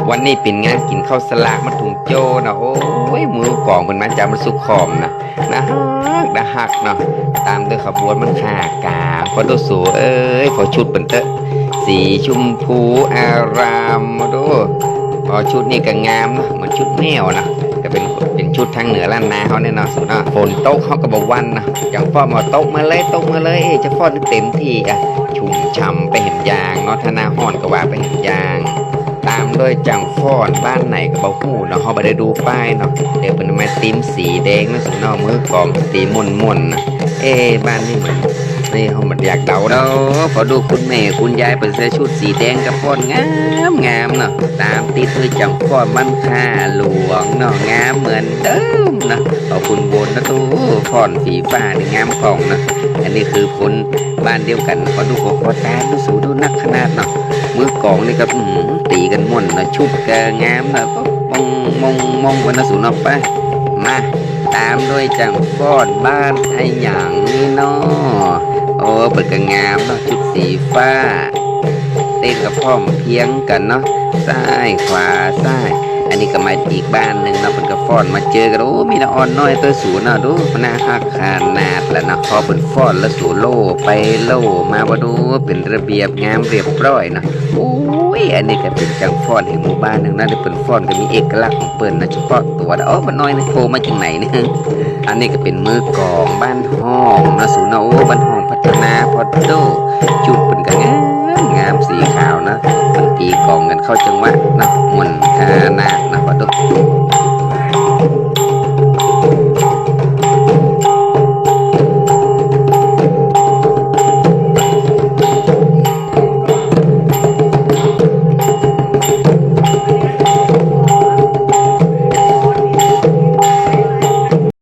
วันนี้เป็นงานกินข้าวสลากมาถุงโจนะโอ้ยมือกองเป็นมาจากมันสุขขอมนะฮักเนาะตามด้วยขบวนมันขากาพอดูสูเอ้ยพอชุดเป็นเตอะสีชมพูอารามมาดูพอชุดนี่ก็งามเนาะเหมือนชุดแมวนะก็เป็นชุดทางเหนือล้านนาเขาเนี่ยเนาะสุดเนาะฝนตกเขาก็บอกวันนะจังฟ้อนมาตกมาเลยจะฟ้อนเต็มที่อ่ะชุ่มฉ่ำไปเห็นยางเนาะถ้าหน้าห้อนก็ว่าไปเห็นยางตามด้วยจังฟ้อนบ้านไหนก็บอกหูเนาะเขาไปได้ดูป้ายเนาะเดี๋ยวเป็นไม้ตีมสีแดงนะสุดเนาะมือกองสีม่วนนะบ้านนี่เหมือนนี่เขาเหมือนอยากเดาเนาะพอดูคุณแม่คุณยายเป็นเสื้อชุดสีแดงกับฟ้อนงามเนาะตามติดด้วยจังฟ้อนมันค่าหลวงเนาะงามเหมือนเดิมนะขอบคุณบนนะตู้ฟ้อนฝีฟ้านี่งามของนะอันนี้คือคนบ้านเดียวกันพอดูหัวคอตาดูสูดูนักขนาดเนาะมือกองนี่ก็ตีกันม่วนนะชุดกงามนะก็มองวันนะสูนอไปมาตามด้วยจังฟ้อนบ้านไอ้หยางนี่เนาะโอ้เปิดกงามเนาะชุดสีฟ้าเต้นกับพ่อมเพียงกันเนาะซ้ายขวาซ้ายอันนี้ก็มาอีกบ้านหนึ่งเนาะเป็นกระฟ้อนมาเจอกันโอ้มีละอ่อนน้อยตัวสูเนาะดูหน้าหักขนาดแล้วนะพอเป็นฟ้อนแล้วสูโล่ไปโล่มาว่าดูเป็นระเบียบงามเรียบร้อยนะโอ้ยอันนี้ก็เป็นจังฟ้อนแห่งหมู่บ้านหนึ่งนะที่เป็นฟ้อนก็มีเอกลักษณ์ของเปิ้นนะเฉพาะตัวโอ้มันน้อยนะโผล่มาจากไหนเนี่ยอันนี้ก็เป็นมือกองบ้านห้องนะสูเนาะโอ้บ้านห้องพัฒนาพอดโดจุดเป็นกันงามสีขาวนะมันตีกองกันเข้าจังหวะนะมวนขนาดนะพอดโด